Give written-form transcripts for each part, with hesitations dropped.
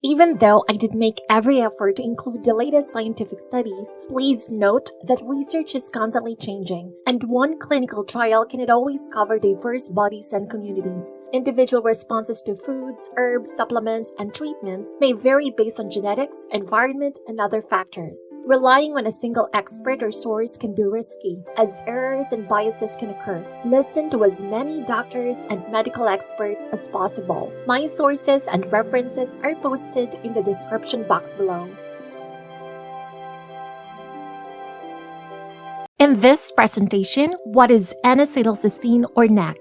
Even though I did make every effort to include the latest scientific studies, please note that research is constantly changing, and one clinical trial cannot always cover diverse bodies and communities. Individual responses to foods, herbs, supplements, and treatments may vary based on genetics, environment, and other factors. Relying on a single expert or source can be risky, as errors and biases can occur. Listen to as many doctors and medical experts as possible. My sources and references are posted in the description box below. In this presentation, what is N-acetylcysteine or NAC?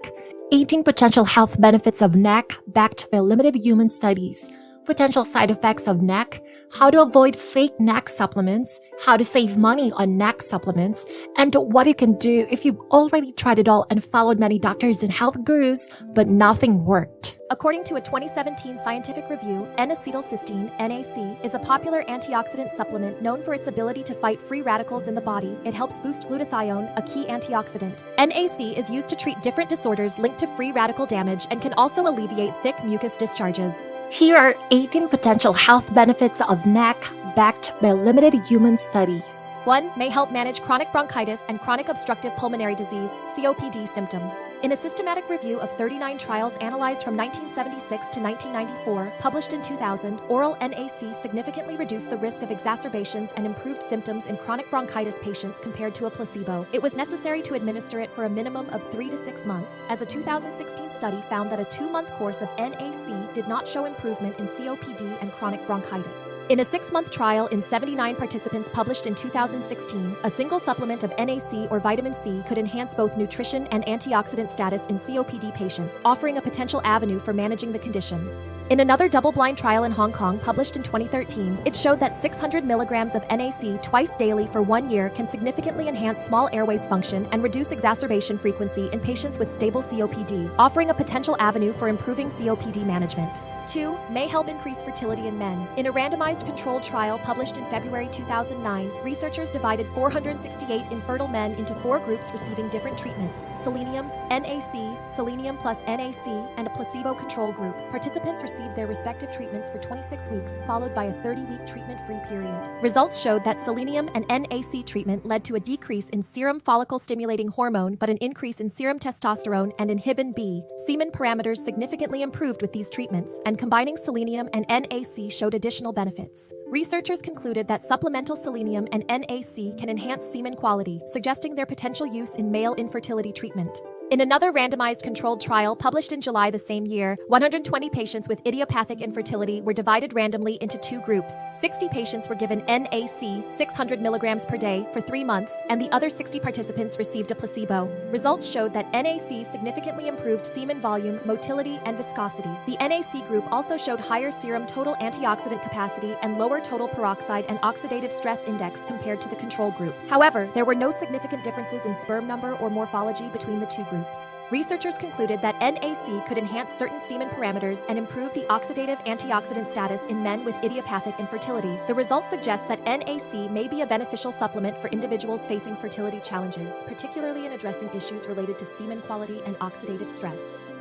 18 potential health benefits of NAC backed by limited human studies. Potential side effects of NAC, how to avoid fake NAC supplements, how to save money on NAC supplements, and what you can do if you've already tried it all and followed many doctors and health gurus, but nothing worked. According to a 2017 scientific review, N-acetylcysteine, NAC, is a popular antioxidant supplement known for its ability to fight free radicals in the body. It helps boost glutathione, a key antioxidant. NAC is used to treat different disorders linked to free radical damage and can also alleviate thick mucus discharges. Here are 18 potential health benefits of NAC backed by limited human studies. 1. May help manage chronic bronchitis and chronic obstructive pulmonary disease, COPD symptoms. In a systematic review of 39 trials analyzed from 1976 to 1994, published in 2000, oral NAC significantly reduced the risk of exacerbations and improved symptoms in chronic bronchitis patients compared to a placebo. It was necessary to administer it for a minimum of 3 to 6 months, as a 2016 study found that a 2-month course of NAC did not show improvement in COPD and chronic bronchitis. In a 6-month trial in 79 participants published in 2016, a single supplement of NAC or vitamin C could enhance both nutrition and antioxidant status in COPD patients, offering a potential avenue for managing the condition. In another double-blind trial in Hong Kong published in 2013, it showed that 600 milligrams of NAC twice daily for 1 year can significantly enhance small airways function and reduce exacerbation frequency in patients with stable COPD, offering a potential avenue for improving COPD management. 2. May help increase fertility in men. In a randomized controlled trial published in February 2009, researchers divided 468 infertile men into 4 groups receiving different treatments: selenium, NAC, selenium plus NAC, and a placebo control group. Participants received their respective treatments for 26 weeks, followed by a 30-week treatment-free period. Results showed that selenium and NAC treatment led to a decrease in serum follicle-stimulating hormone, but an increase in serum testosterone and inhibin B. Semen parameters significantly improved with these treatments, and combining selenium and NAC showed additional benefits. Researchers concluded that supplemental selenium and NAC can enhance semen quality, suggesting their potential use in male infertility treatment. In another randomized controlled trial published in July the same year, 120 patients with idiopathic infertility were divided randomly into 2 groups. 60 patients were given NAC 600 milligrams per day for 3 months, and the other 60 participants received a placebo. Results showed that NAC significantly improved semen volume, motility, and viscosity. The NAC group also showed higher serum total antioxidant capacity and lower total peroxide and oxidative stress index compared to the control group. However, there were no significant differences in sperm number or morphology between the 2 groups. Researchers concluded that NAC could enhance certain semen parameters and improve the oxidative antioxidant status in men with idiopathic infertility. The results suggest that NAC may be a beneficial supplement for individuals facing fertility challenges, particularly in addressing issues related to semen quality and oxidative stress.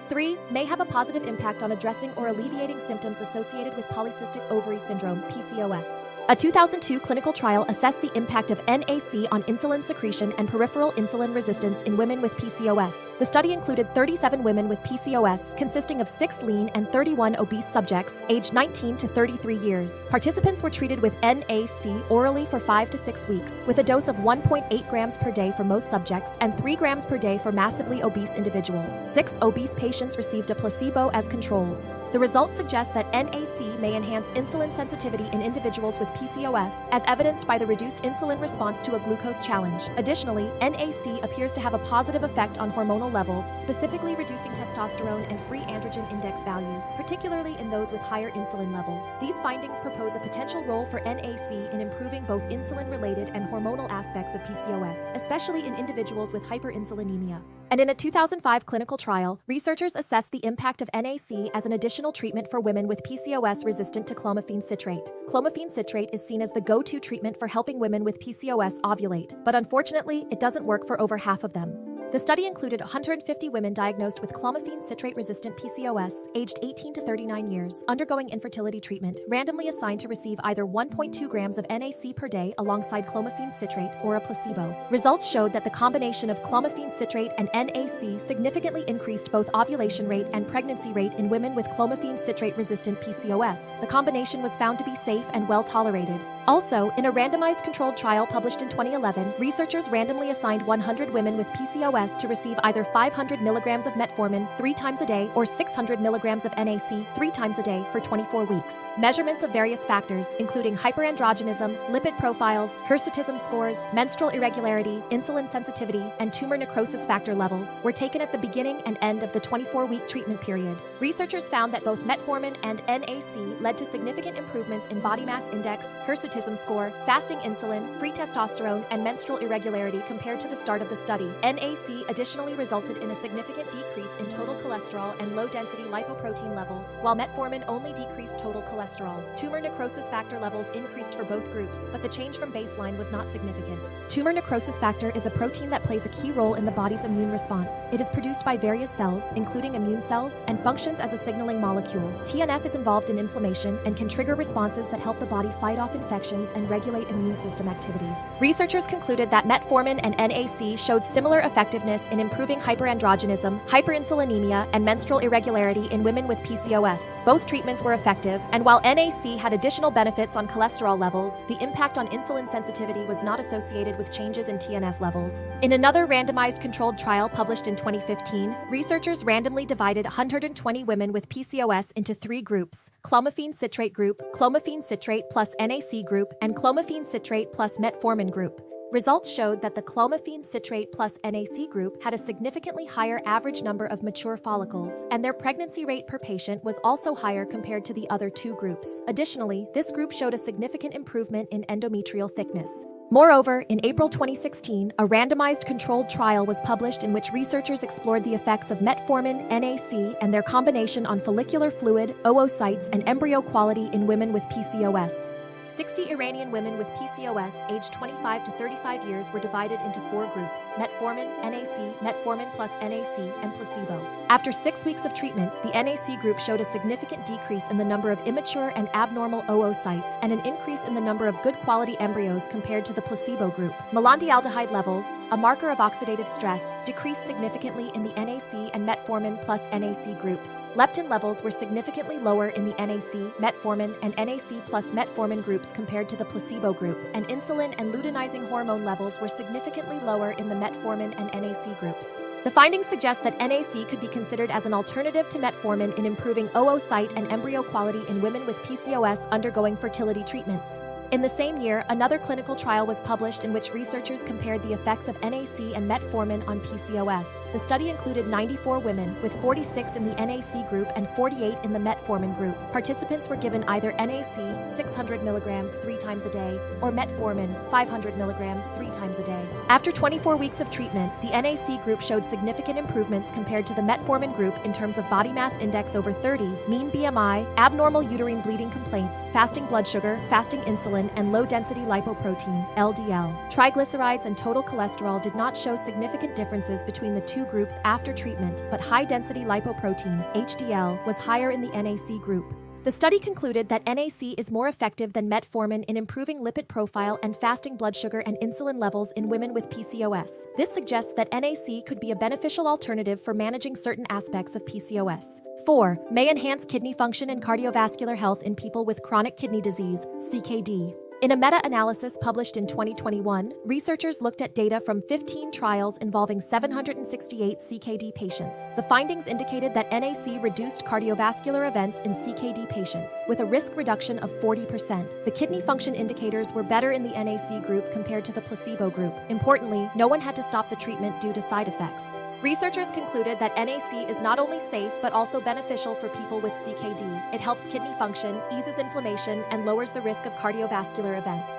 3. May have a positive impact on addressing or alleviating symptoms associated with polycystic ovary syndrome, PCOS. A 2002 clinical trial assessed the impact of NAC on insulin secretion and peripheral insulin resistance in women with PCOS. The study included 37 women with PCOS, consisting of 6 lean and 31 obese subjects, aged 19 to 33 years. Participants were treated with NAC orally for 5 to 6 weeks, with a dose of 1.8 grams per day for most subjects and 3 grams per day for massively obese individuals. 6 obese patients received a placebo as controls. The results suggest that NAC may enhance insulin sensitivity in individuals with PCOS, as evidenced by the reduced insulin response to a glucose challenge. Additionally, NAC appears to have a positive effect on hormonal levels, specifically reducing testosterone and free androgen index values, particularly in those with higher insulin levels. These findings propose a potential role for NAC in improving both insulin-related and hormonal aspects of PCOS, especially in individuals with hyperinsulinemia. And in a 2005 clinical trial, researchers assessed the impact of NAC as an additional treatment for women with PCOS resistant to clomiphene citrate. Clomiphene citrate is seen as the go-to treatment for helping women with PCOS ovulate, but unfortunately, it doesn't work for over half of them. The study included 150 women diagnosed with clomiphene citrate-resistant PCOS, aged 18 to 39 years, undergoing infertility treatment, randomly assigned to receive either 1.2 grams of NAC per day alongside clomiphene citrate or a placebo. Results showed that the combination of clomiphene citrate and NAC significantly increased both ovulation rate and pregnancy rate in women with clomiphene citrate-resistant PCOS. The combination was found to be safe and well tolerated. Also, in a randomized controlled trial published in 2011, researchers randomly assigned 100 women with PCOS to receive either 500 milligrams of metformin 3 times a day or 600 milligrams of NAC 3 times a day for 24 weeks. Measurements of various factors, including hyperandrogenism, lipid profiles, hirsutism scores, menstrual irregularity, insulin sensitivity, and tumor necrosis factor levels, were taken at the beginning and end of the 24-week treatment period. Researchers found that both metformin and NAC led to significant improvements in body mass index, hirsutism score, fasting insulin, free testosterone, and menstrual irregularity compared to the start of the study. NAC additionally resulted in a significant decrease in total cholesterol and low-density lipoprotein levels, while metformin only decreased total cholesterol. Tumor necrosis factor levels increased for both groups, but the change from baseline was not significant. Tumor necrosis factor is a protein that plays a key role in the body's immune response. It is produced by various cells, including immune cells, and functions as a signaling molecule. TNF is involved in inflammation and can trigger responses that help the body fight off infections and regulate immune system activities. Researchers concluded that metformin and NAC showed similar effectiveness in improving hyperandrogenism, hyperinsulinemia, and menstrual irregularity in women with PCOS. Both treatments were effective, and while NAC had additional benefits on cholesterol levels, the impact on insulin sensitivity was not associated with changes in TNF levels. In another randomized controlled trial published in 2015, researchers randomly divided 120 women with PCOS into 3 groups: clomiphene citrate group, clomiphene citrate plus NAC group, and clomiphene citrate plus metformin group. Results showed that the clomiphene citrate plus NAC group had a significantly higher average number of mature follicles, and their pregnancy rate per patient was also higher compared to the other 2 groups. Additionally, this group showed a significant improvement in endometrial thickness. Moreover, in April 2016, a randomized controlled trial was published in which researchers explored the effects of metformin, NAC, and their combination on follicular fluid, oocytes, and embryo quality in women with PCOS. 60 Iranian women with PCOS aged 25 to 35 years were divided into 4 groups: metformin, NAC, metformin plus NAC, and placebo. After 6 weeks of treatment, the NAC group showed a significant decrease in the number of immature and abnormal oocytes and an increase in the number of good quality embryos compared to the placebo group. Malondialdehyde levels, a marker of oxidative stress, decreased significantly in the NAC and metformin plus NAC groups. Leptin levels were significantly lower in the NAC, metformin, and NAC plus metformin groups compared to the placebo group, and insulin and luteinizing hormone levels were significantly lower in the metformin and NAC groups. The findings suggest that NAC could be considered as an alternative to metformin in improving oocyte and embryo quality in women with PCOS undergoing fertility treatments. In the same year, another clinical trial was published in which researchers compared the effects of NAC and metformin on PCOS. The study included 94 women, with 46 in the NAC group and 48 in the metformin group. Participants were given either NAC 600 milligrams 3 times a day or metformin 500 milligrams 3 times a day. After 24 weeks of treatment, the NAC group showed significant improvements compared to the metformin group in terms of body mass index over 30, mean BMI, abnormal uterine bleeding complaints, fasting blood sugar, fasting insulin, and low-density lipoprotein, LDL. Triglycerides and total cholesterol did not show significant differences between the 2 groups after treatment, but high-density lipoprotein, HDL, was higher in the NAC group. The study concluded that NAC is more effective than metformin in improving lipid profile and fasting blood sugar and insulin levels in women with PCOS. This suggests that NAC could be a beneficial alternative for managing certain aspects of PCOS. 4. May enhance kidney function and cardiovascular health in people with chronic kidney disease, CKD. In a meta-analysis published in 2021, researchers looked at data from 15 trials involving 768 CKD patients. The findings indicated that NAC reduced cardiovascular events in CKD patients, with a risk reduction of 40%. The kidney function indicators were better in the NAC group compared to the placebo group. Importantly, no one had to stop the treatment due to side effects. Researchers concluded that NAC is not only safe but also beneficial for people with CKD. It helps kidney function, eases inflammation, and lowers the risk of cardiovascular events.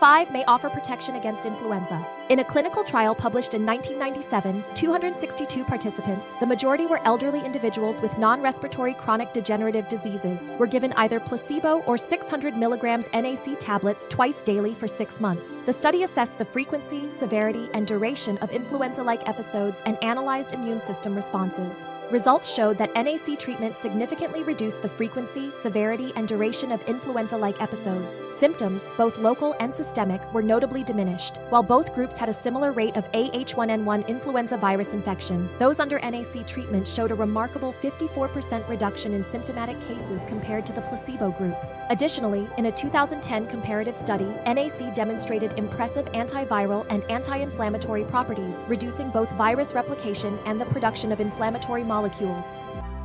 5 may offer protection against influenza. In a clinical trial published in 1997, 262 participants, the majority were elderly individuals with non-respiratory chronic degenerative diseases, were given either placebo or 600 milligrams NAC tablets twice daily for 6 months. The study assessed the frequency, severity, and duration of influenza-like episodes and analyzed immune system responses. Results showed that NAC treatment significantly reduced the frequency, severity, and duration of influenza-like episodes. Symptoms, both local and systemic, were notably diminished. While both groups had a similar rate of H1N1 influenza virus infection, those under NAC treatment showed a remarkable 54% reduction in symptomatic cases compared to the placebo group. Additionally, in a 2010 comparative study, NAC demonstrated impressive antiviral and anti-inflammatory properties, reducing both virus replication and the production of inflammatory molecules.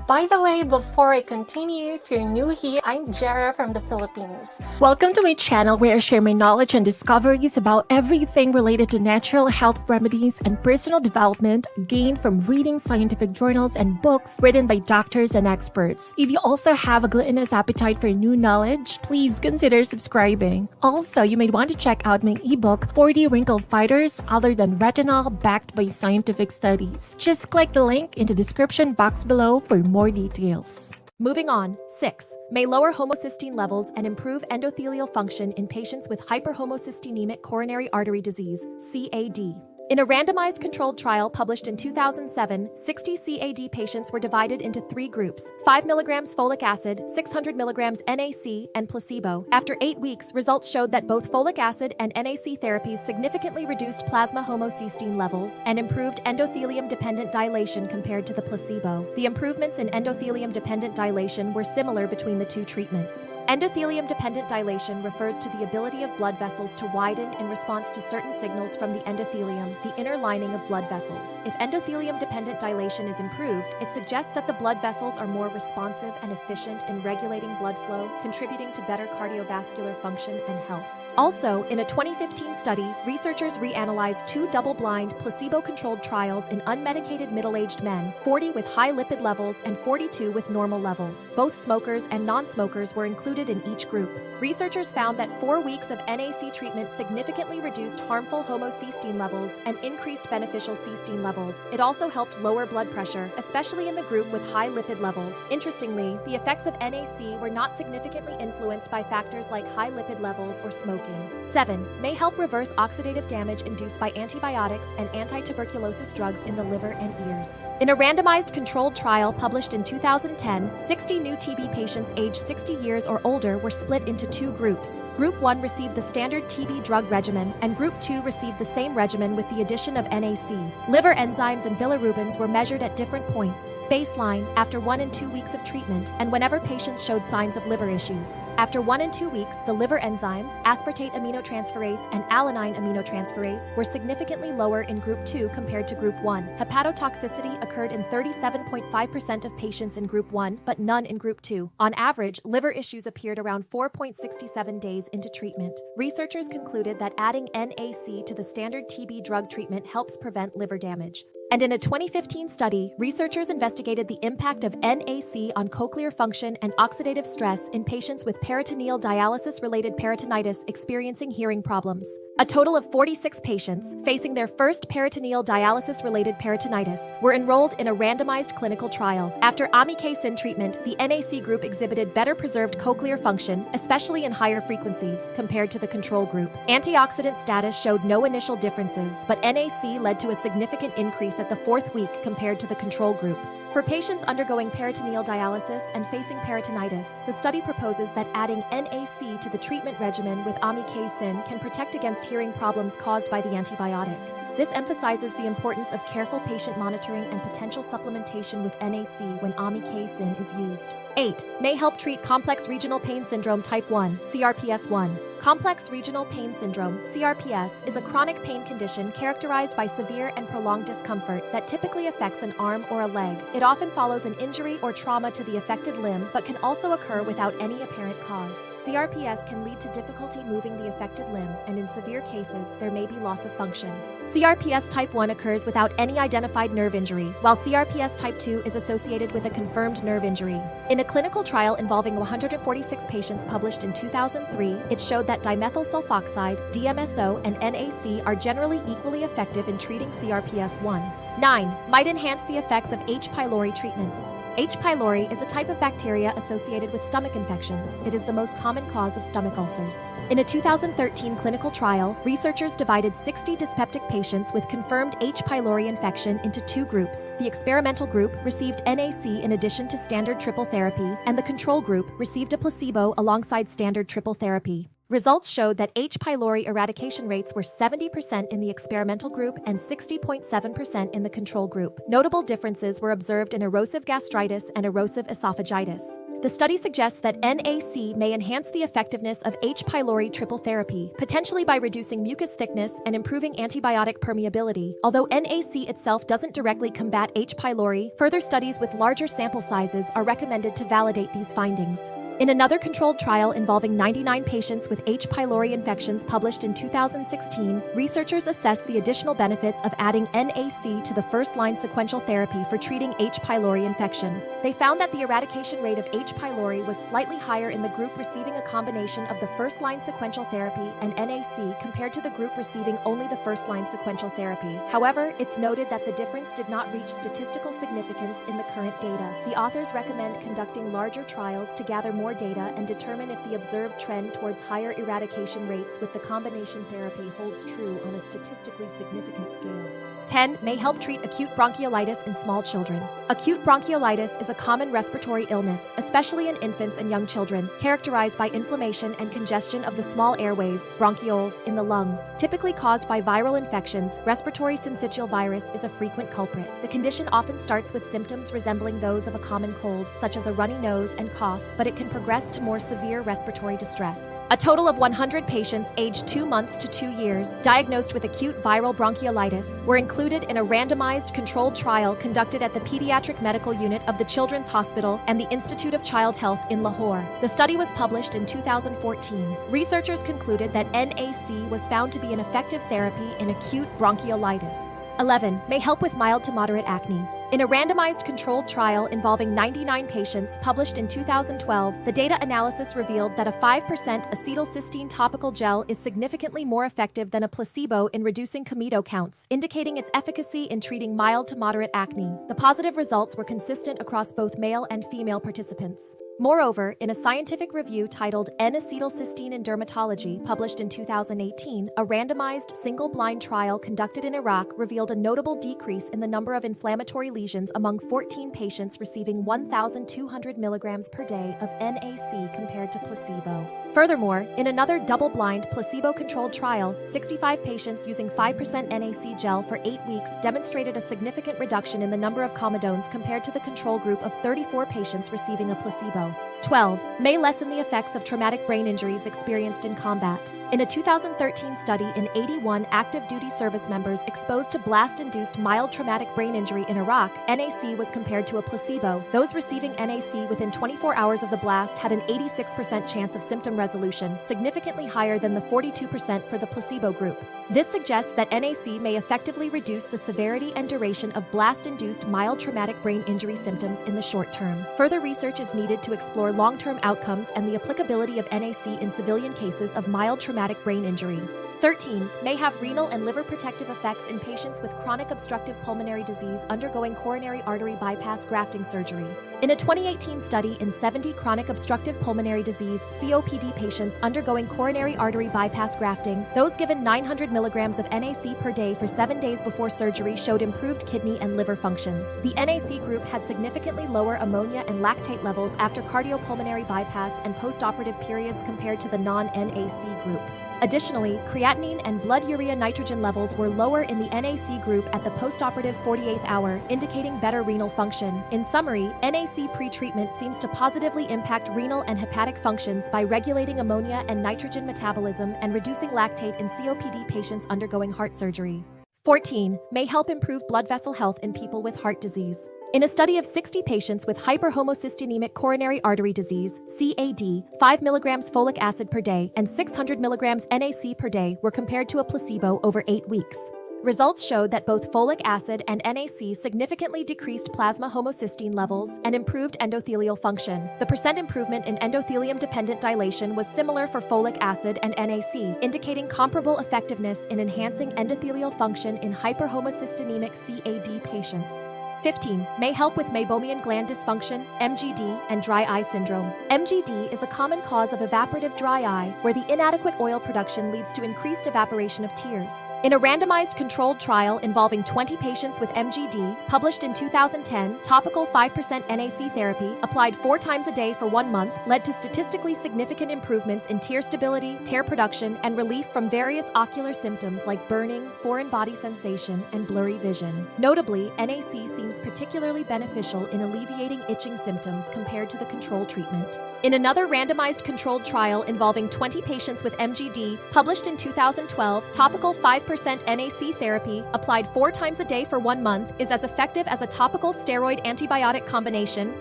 By the way, before I continue, if you're new here, I'm Jera from the Philippines. Welcome to my channel where I share my knowledge and discoveries about everything related to natural health remedies and personal development gained from reading scientific journals and books written by doctors and experts. If you also have a gluttonous appetite for new knowledge, please consider subscribing. Also, you may want to check out my ebook, 40 Wrinkle Fighters Other Than Retinol, backed by scientific studies. Just click the link in the description box below for more details. Moving on, 6. May lower homocysteine levels and improve endothelial function in patients with hyperhomocysteinemic coronary artery disease, CAD. In a randomized controlled trial published in 2007, 60 CAD patients were divided into 3 groups: 5 mg folic acid, 600 mg NAC, and placebo. After 8 weeks, results showed that both folic acid and NAC therapies significantly reduced plasma homocysteine levels and improved endothelium-dependent dilation compared to the placebo. The improvements in endothelium-dependent dilation were similar between the 2 treatments. Endothelium-dependent dilation refers to the ability of blood vessels to widen in response to certain signals from the endothelium, the inner lining of blood vessels. If endothelium-dependent dilation is improved, it suggests that the blood vessels are more responsive and efficient in regulating blood flow, contributing to better cardiovascular function and health. Also, in a 2015 study, researchers reanalyzed 2 double-blind, placebo-controlled trials in unmedicated middle-aged men, 40 with high lipid levels and 42 with normal levels. Both smokers and non-smokers were included in each group. Researchers found that 4 weeks of NAC treatment significantly reduced harmful homocysteine levels and increased beneficial cysteine levels. It also helped lower blood pressure, especially in the group with high lipid levels. Interestingly, the effects of NAC were not significantly influenced by factors like high lipid levels or smoking. 7. May help reverse oxidative damage induced by antibiotics and anti-tuberculosis drugs in the liver and ears. In a randomized controlled trial published in 2010, 60 new TB patients aged 60 years or older were split into 2 groups. Group 1 received the standard TB drug regimen, and Group 2 received the same regimen with the addition of NAC. Liver enzymes and bilirubins were measured at different points: baseline, after 1 and 2 weeks of treatment, and whenever patients showed signs of liver issues. After 1 and 2 weeks, the liver enzymes, aspartate aminotransferase and alanine aminotransferase, were significantly lower in Group 2 compared to Group 1. Hepatotoxicity occurred in 37.5% of patients in Group 1, but none in Group 2. On average, liver issues appeared around 4.67 days into treatment. Researchers concluded that adding NAC to the standard TB drug treatment helps prevent liver damage. And in a 2015 study, researchers investigated the impact of NAC on cochlear function and oxidative stress in patients with peritoneal dialysis-related peritonitis experiencing hearing problems. A total of 46 patients, facing their first peritoneal dialysis-related peritonitis, were enrolled in a randomized clinical trial. After amikacin treatment, the NAC group exhibited better preserved cochlear function, especially in higher frequencies, compared to the control group. Antioxidant status showed no initial differences, but NAC led to a significant increase at the 4th week compared to the control group. For patients undergoing peritoneal dialysis and facing peritonitis, the study proposes that adding NAC to the treatment regimen with amikacin can protect against hearing problems caused by the antibiotic. This emphasizes the importance of careful patient monitoring and potential supplementation with NAC when amikacin is used. 8. May help treat complex regional pain syndrome type 1, CRPS1. Complex regional pain syndrome, CRPS, is a chronic pain condition characterized by severe and prolonged discomfort that typically affects an arm or a leg. It often follows an injury or trauma to the affected limb, but can also occur without any apparent cause. CRPS can lead to difficulty moving the affected limb, and in severe cases, there may be loss of function. CRPS type 1 occurs without any identified nerve injury, while CRPS type 2 is associated with a confirmed nerve injury. In a clinical trial involving 146 patients published in 2003, it showed that dimethyl sulfoxide, DMSO, and NAC are generally equally effective in treating CRPS 1. 9. Might enhance the effects of H. pylori treatments. H. pylori is a type of bacteria associated with stomach infections. It is the most common cause of stomach ulcers. In a 2013 clinical trial, researchers divided 60 dyspeptic patients with confirmed H. pylori infection into two groups. The experimental group received NAC in addition to standard triple therapy, and the control group received a placebo alongside standard triple therapy. Results showed that H. pylori eradication rates were 70% in the experimental group and 60.7% in the control group. Notable differences were observed in erosive gastritis and erosive esophagitis. The study suggests that NAC may enhance the effectiveness of H. pylori triple therapy, potentially by reducing mucus thickness and improving antibiotic permeability. Although NAC itself doesn't directly combat H. pylori, further studies with larger sample sizes are recommended to validate these findings. In another controlled trial involving 99 patients with H. pylori infections published in 2016, researchers assessed the additional benefits of adding NAC to the first-line sequential therapy for treating H. pylori infection. They found that the eradication rate of H. pylori was slightly higher in the group receiving a combination of the first-line sequential therapy and NAC compared to the group receiving only the first-line sequential therapy. However, it's noted that the difference did not reach statistical significance in the current data. The authors recommend conducting larger trials to gather more data and determine if the observed trend towards higher eradication rates with the combination therapy holds true on a statistically significant scale. 10. May help treat acute bronchiolitis in small children. Acute bronchiolitis is a common respiratory illness, especially in infants and young children, characterized by inflammation and congestion of the small airways, bronchioles, in the lungs. Typically caused by viral infections, respiratory syncytial virus is a frequent culprit. The condition often starts with symptoms resembling those of a common cold, such as a runny nose and cough, but it can progress to more severe respiratory distress. A total of 100 patients aged 2 months to 2 years, diagnosed with acute viral bronchiolitis, were included in a randomized controlled trial conducted at the Pediatric Medical Unit of the Children's Hospital and the Institute of Child Health in Lahore. The study was published in 2014. Researchers concluded that NAC was found to be an effective therapy in acute bronchiolitis. 11. May help with mild to moderate acne. In a randomized controlled trial involving 99 patients published in 2012, the data analysis revealed that a 5% acetylcysteine topical gel is significantly more effective than a placebo in reducing comedo counts, indicating its efficacy in treating mild to moderate acne. The positive results were consistent across both male and female participants. Moreover, in a scientific review titled N-acetylcysteine in Dermatology, published in 2018, a randomized, single-blind trial conducted in Iraq revealed a notable decrease in the number of inflammatory lesions among 14 patients receiving 1,200 milligrams per day of NAC compared to placebo. Furthermore, in another double-blind, placebo-controlled trial, 65 patients using 5% NAC gel for 8 weeks demonstrated a significant reduction in the number of comedones compared to the control group of 34 patients receiving a placebo. 12. May lessen the effects of traumatic brain injuries experienced in combat. In a 2013 study in 81 active duty service members exposed to blast-induced mild traumatic brain injury in Iraq, NAC was compared to a placebo. Those receiving NAC within 24 hours of the blast had an 86% chance of symptom resolution, significantly higher than the 42% for the placebo group. This suggests that NAC may effectively reduce the severity and duration of blast-induced mild traumatic brain injury symptoms in the short term. Further research is needed to explore long-term outcomes and the applicability of NAC in civilian cases of mild traumatic brain injury. 13. May have renal and liver protective effects in patients with chronic obstructive pulmonary disease undergoing coronary artery bypass grafting surgery. In a 2018 study in 70 chronic obstructive pulmonary disease (COPD) patients undergoing coronary artery bypass grafting, those given 900 milligrams of NAC per day for 7 days before surgery showed improved kidney and liver functions. The NAC group had significantly lower ammonia and lactate levels after cardiopulmonary bypass and postoperative periods compared to the non-NAC group. Additionally, creatinine and blood urea nitrogen levels were lower in the NAC group at the postoperative 48th hour, indicating better renal function. In summary, NAC pre-treatment seems to positively impact renal and hepatic functions by regulating ammonia and nitrogen metabolism and reducing lactate in COPD patients undergoing heart surgery. 14. May help improve blood vessel health in people with heart disease. In a study of 60 patients with hyperhomocysteinemic coronary artery disease, CAD, 5 mg folic acid per day and 600 mg NAC per day were compared to a placebo over 8 weeks. Results showed that both folic acid and NAC significantly decreased plasma homocysteine levels and improved endothelial function. The percent improvement in endothelium-dependent dilation was similar for folic acid and NAC, indicating comparable effectiveness in enhancing endothelial function in hyperhomocysteinemic CAD patients. 15. May help with meibomian gland dysfunction, MGD, and dry eye syndrome. MGD is a common cause of evaporative dry eye, where the inadequate oil production leads to increased evaporation of tears. In a randomized controlled trial involving 20 patients with MGD, published in 2010, topical 5% NAC therapy, applied 4 times a day for 1 month, led to statistically significant improvements in tear stability, tear production, and relief from various ocular symptoms like burning, foreign body sensation, and blurry vision. Notably, NAC seems particularly beneficial in alleviating itching symptoms compared to the control treatment. In another randomized controlled trial involving 20 patients with MGD, published in 2012, topical 5% NAC therapy, applied 4 times a day for 1 month, is as effective as a topical steroid-antibiotic combination,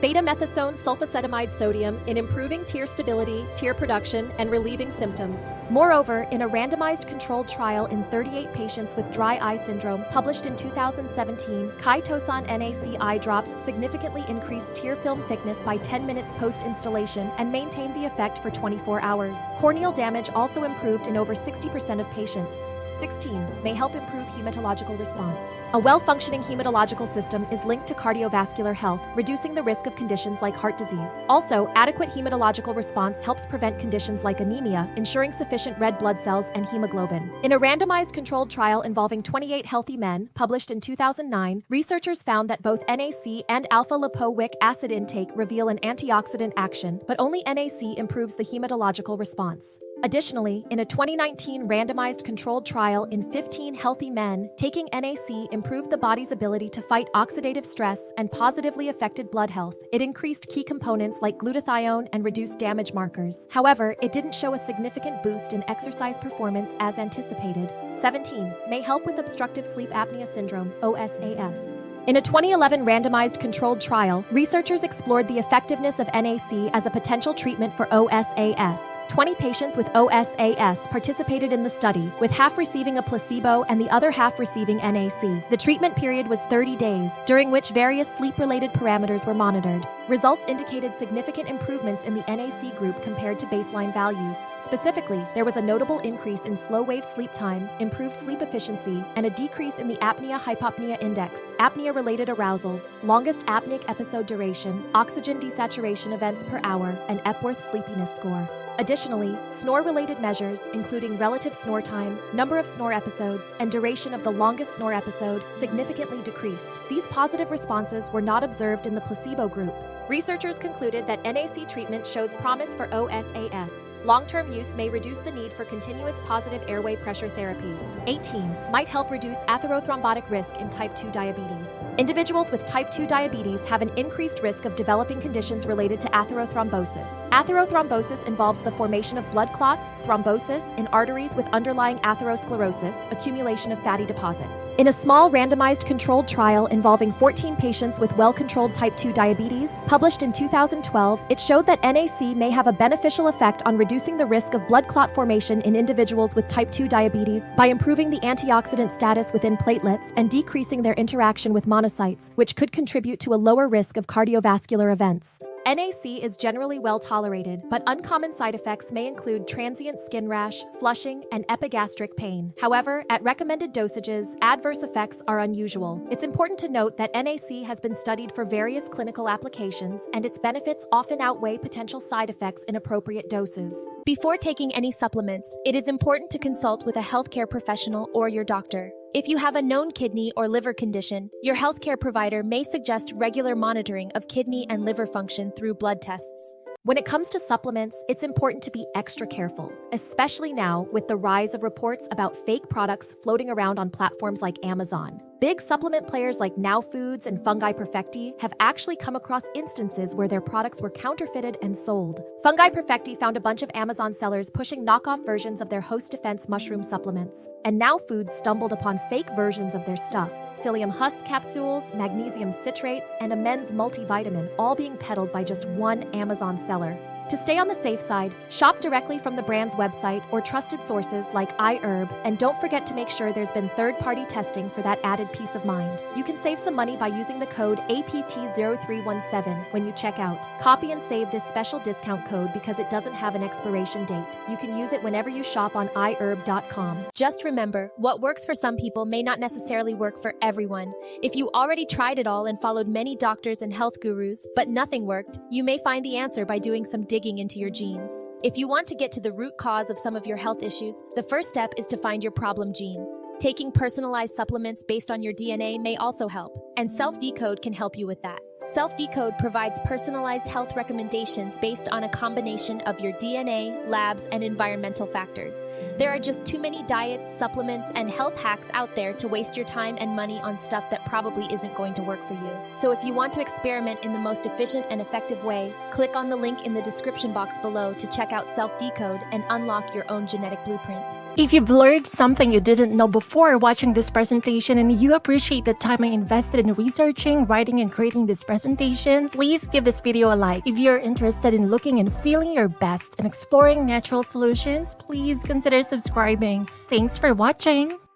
beta-methasone sulfacetamide sodium, in improving tear stability, tear production, and relieving symptoms. Moreover, in a randomized controlled trial in 38 patients with dry eye syndrome, published in 2017, Chitosan NAC eye drops significantly increased tear film thickness by 10 minutes post-installation and maintained the effect for 24 hours. Corneal damage also improved in over 60% of patients. 16. May help improve hematological response. A well-functioning hematological system is linked to cardiovascular health, reducing the risk of conditions like heart disease. Also, adequate hematological response helps prevent conditions like anemia, ensuring sufficient red blood cells and hemoglobin. In a randomized controlled trial involving 28 healthy men, published in 2009, researchers found that both NAC and alpha-lipoic acid intake reveal an antioxidant action, but only NAC improves the hematological response. Additionally, in a 2019 randomized controlled trial in 15 healthy men, taking NAC improved the body's ability to fight oxidative stress and positively affected blood health. It increased key components like glutathione and reduced damage markers. However, it didn't show a significant boost in exercise performance as anticipated. 17. May help with obstructive sleep apnea syndrome, OSAS. In a 2011 randomized controlled trial, researchers explored the effectiveness of NAC as a potential treatment for OSAS. 20 patients with OSAS participated in the study, with half receiving a placebo and the other half receiving NAC. The treatment period was 30 days, during which various sleep-related parameters were monitored. Results indicated significant improvements in the NAC group compared to baseline values. Specifically, there was a notable increase in slow-wave sleep time, improved sleep efficiency, and a decrease in the apnea-hypopnea index, apnea-related arousals, longest apneic episode duration, oxygen desaturation events per hour, and Epworth sleepiness score. Additionally, snore-related measures, including relative snore time, number of snore episodes, and duration of the longest snore episode, significantly decreased. These positive responses were not observed in the placebo group. Researchers concluded that NAC treatment shows promise for OSAS. Long-term use may reduce the need for continuous positive airway pressure therapy. 18. Might help reduce atherothrombotic risk in type 2 diabetes. Individuals with type 2 diabetes have an increased risk of developing conditions related to atherothrombosis. Atherothrombosis involves the formation of blood clots, thrombosis, in arteries with underlying atherosclerosis, accumulation of fatty deposits. In a small randomized controlled trial involving 14 patients with well-controlled type 2 diabetes, published in 2012, it showed that NAC may have a beneficial effect on reducing the risk of blood clot formation in individuals with type 2 diabetes by improving the antioxidant status within platelets and decreasing their interaction with monocytes, which could contribute to a lower risk of cardiovascular events. NAC is generally well tolerated, but uncommon side effects may include transient skin rash, flushing, and epigastric pain. However, at recommended dosages, adverse effects are unusual. It's important to note that NAC has been studied for various clinical applications, and its benefits often outweigh potential side effects in appropriate doses. Before taking any supplements, it is important to consult with a healthcare professional or your doctor. If you have a known kidney or liver condition, your healthcare provider may suggest regular monitoring of kidney and liver function through blood tests. When it comes to supplements, it's important to be extra careful, especially now with the rise of reports about fake products floating around on platforms like Amazon. Big supplement players like Now Foods and Fungi Perfecti have actually come across instances where their products were counterfeited and sold. Fungi Perfecti found a bunch of Amazon sellers pushing knockoff versions of their Host Defense mushroom supplements, and Now Foods stumbled upon fake versions of their stuff. Psyllium husk capsules, magnesium citrate, and a men's multivitamin, all being peddled by just one Amazon seller. To stay on the safe side, shop directly from the brand's website or trusted sources like iHerb, and don't forget to make sure there's been third-party testing for that added peace of mind. You can save some money by using the code APT0317 when you check out. Copy and save this special discount code because it doesn't have an expiration date. You can use it whenever you shop on iHerb.com. Just remember, what works for some people may not necessarily work for everyone. If you already tried it all and followed many doctors and health gurus, but nothing worked, you may find the answer by doing some digging into your genes. If you want to get to the root cause of some of your health issues, the first step is to find your problem genes. Taking personalized supplements based on your DNA may also help, and Self-Decode can help you with that. Self-Decode provides personalized health recommendations based on a combination of your DNA, labs, and environmental factors. There are just too many diets, supplements, and health hacks out there to waste your time and money on stuff that probably isn't going to work for you. So if you want to experiment in the most efficient and effective way, click on the link in the description box below to check out Self-Decode and unlock your own genetic blueprint. If you've learned something you didn't know before watching this presentation and you appreciate the time I invested in researching, writing, and creating this presentation, please give this video a like. If you're interested in looking and feeling your best and exploring natural solutions, please consider subscribing. Thanks for watching!